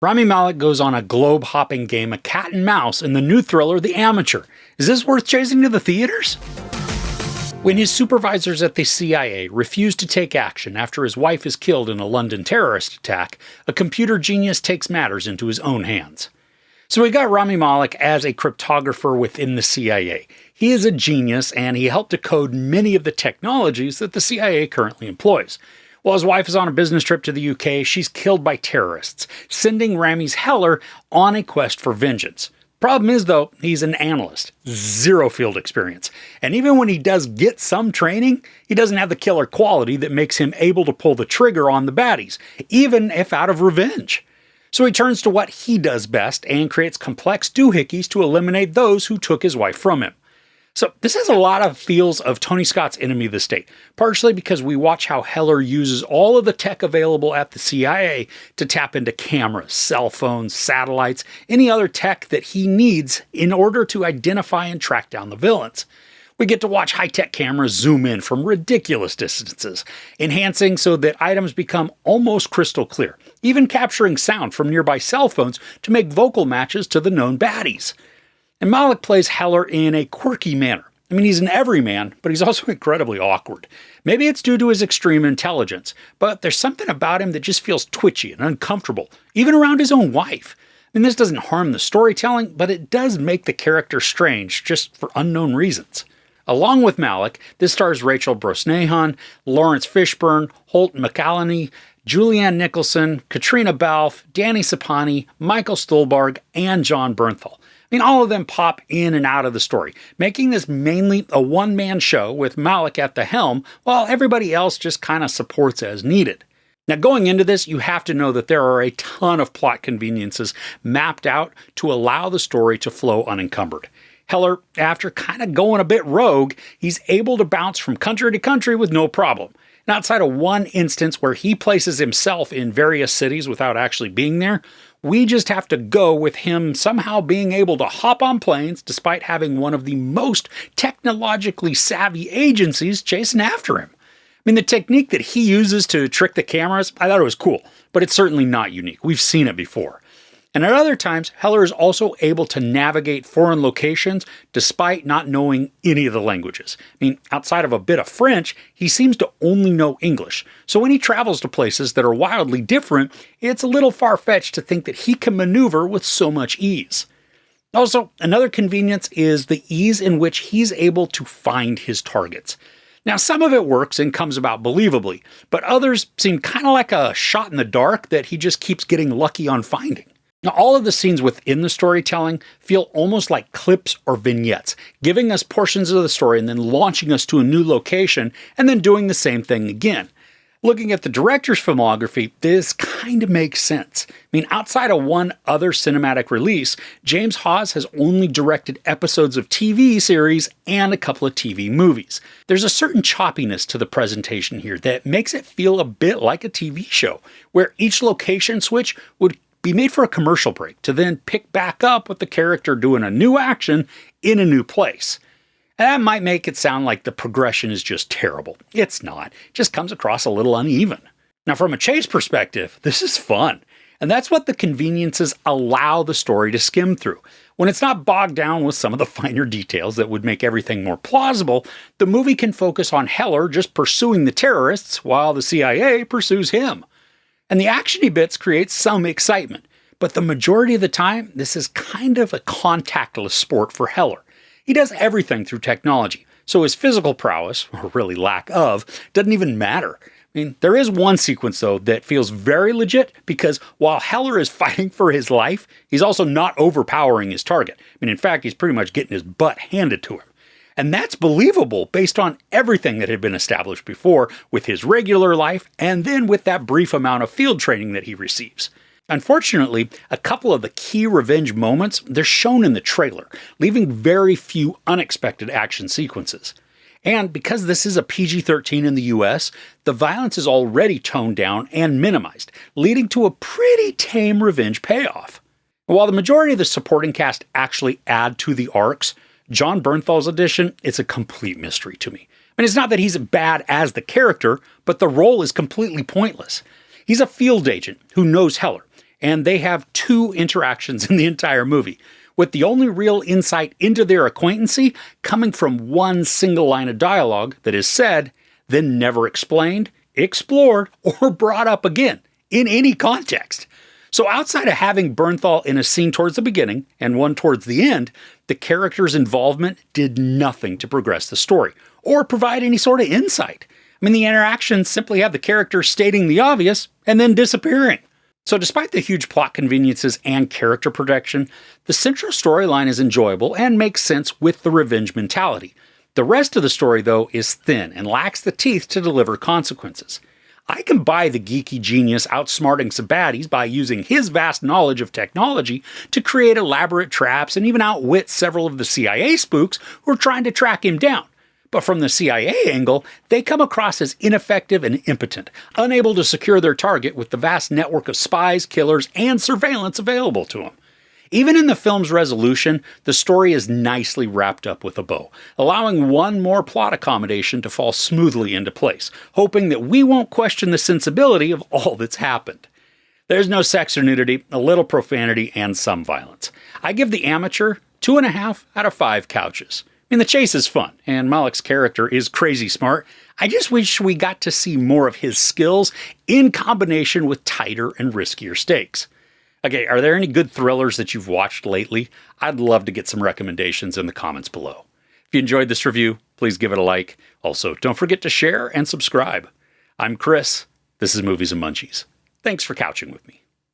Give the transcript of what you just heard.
Rami Malek goes on a globe-hopping game of cat and mouse in the new thriller The Amateur. Is this worth chasing to the theaters? When his supervisors at the CIA refuse to take action after his wife is killed in a London terrorist attack, a computer genius takes matters into his own hands. So we got Rami Malek as a cryptographer within the CIA. He is a genius, and he helped decode many of the technologies that the CIA currently employs. While his wife is on a business trip to the UK, she's killed by terrorists, sending Rami's Heller on a quest for vengeance. Problem is, though, he's an analyst, zero field experience. And even when he does get some training, he doesn't have the killer quality that makes him able to pull the trigger on the baddies, even if out of revenge. So he turns to what he does best and creates complex doohickeys to eliminate those who took his wife from him. So this has a lot of feels of Tony Scott's Enemy of the State, partially because we watch how Heller uses all of the tech available at the CIA to tap into cameras, cell phones, satellites, any other tech that he needs in order to identify and track down the villains. We get to watch high-tech cameras zoom in from ridiculous distances, enhancing so that items become almost crystal clear, even capturing sound from nearby cell phones to make vocal matches to the known baddies. And Malek plays Heller in a quirky manner. I mean, he's an everyman, but he's also incredibly awkward. Maybe it's due to his extreme intelligence, but there's something about him that just feels twitchy and uncomfortable, even around his own wife. I mean, this doesn't harm the storytelling, but it does make the character strange just for unknown reasons. Along with Malek, this stars Rachel Brosnahan, Laurence Fishburne, Holt McCallany, Julianne Nicholson, Caitriona Balfe, Danny Sapani, Michael Stuhlbarg, and Jon Bernthal. I mean, all of them pop in and out of the story, making this mainly a one-man show with Malek at the helm, while everybody else just kind of supports as needed. Now, going into this, you have to know that there are a ton of plot conveniences mapped out to allow the story to flow unencumbered. Heller, after kind of going a bit rogue, he's able to bounce from country to country with no problem. And outside of one instance where he places himself in various cities without actually being there, we just have to go with him somehow being able to hop on planes despite having one of the most technologically savvy agencies chasing after him. I mean, the technique that he uses to trick the cameras, I thought it was cool, but it's certainly not unique. We've seen it before. And at other times, Heller is also able to navigate foreign locations despite not knowing any of the languages. I mean, outside of a bit of French, he seems to only know English. So when he travels to places that are wildly different, it's a little far-fetched to think that he can maneuver with so much ease. Also, another convenience is the ease in which he's able to find his targets. Now, some of it works and comes about believably, but others seem kind of like a shot in the dark that he just keeps getting lucky on finding. Now, all of the scenes within the storytelling feel almost like clips or vignettes, giving us portions of the story and then launching us to a new location and then doing the same thing again. Looking at the director's filmography, this kind of makes sense. I mean, outside of one other cinematic release, James Hawes has only directed episodes of TV series and a couple of TV movies. There's a certain choppiness to the presentation here that makes it feel a bit like a TV show, where each location switch would be made for a commercial break to then pick back up with the character doing a new action in a new place. And that might make it sound like the progression is just terrible. It's not. It just comes across a little uneven. Now, from a chase perspective, this is fun. And that's what the conveniences allow the story to skim through. When it's not bogged down with some of the finer details that would make everything more plausible, the movie can focus on Heller just pursuing the terrorists while the CIA pursues him. And the actiony bits create some excitement, but the majority of the time, this is kind of a contactless sport for Heller. He does everything through technology, so his physical prowess, or really lack of, doesn't even matter. I mean, there is one sequence, though, that feels very legit, because while Heller is fighting for his life, he's also not overpowering his target. I mean, in fact, he's pretty much getting his butt handed to him. And that's believable based on everything that had been established before with his regular life and then with that brief amount of field training that he receives. Unfortunately, a couple of the key revenge moments, they're shown in the trailer, leaving very few unexpected action sequences. And because this is a PG-13 in the US, the violence is already toned down and minimized, leading to a pretty tame revenge payoff. While the majority of the supporting cast actually add to the arcs, Jon Bernthal's audition, it's a complete mystery to me. I mean, it's not that he's bad as the character, but the role is completely pointless. He's a field agent who knows Heller, and they have 2 interactions in the entire movie, with the only real insight into their acquaintancy coming from one single line of dialogue that is said, then never explained, explored, or brought up again, in any context. So outside of having Bernthal in a scene towards the beginning and one towards the end, the character's involvement did nothing to progress the story or provide any sort of insight. I mean, the interactions simply have the character stating the obvious and then disappearing. So despite the huge plot conveniences and character protection, the central storyline is enjoyable and makes sense with the revenge mentality. The rest of the story, though, is thin and lacks the teeth to deliver consequences. I can buy the geeky genius outsmarting some baddies by using his vast knowledge of technology to create elaborate traps and even outwit several of the CIA spooks who are trying to track him down. But from the CIA angle, they come across as ineffective and impotent, unable to secure their target with the vast network of spies, killers, and surveillance available to them. Even in the film's resolution, the story is nicely wrapped up with a bow, allowing one more plot accommodation to fall smoothly into place, hoping that we won't question the sensibility of all that's happened. There's no sex or nudity, a little profanity, and some violence. I give The Amateur 2.5 out of 5 couches. I mean, the chase is fun, and Malek's character is crazy smart. I just wish we got to see more of his skills in combination with tighter and riskier stakes. Okay, are there any good thrillers that you've watched lately? I'd love to get some recommendations in the comments below. If you enjoyed this review, please give it a like. Also, don't forget to share and subscribe. I'm Chris. This is Movies and Munchies. Thanks for couching with me.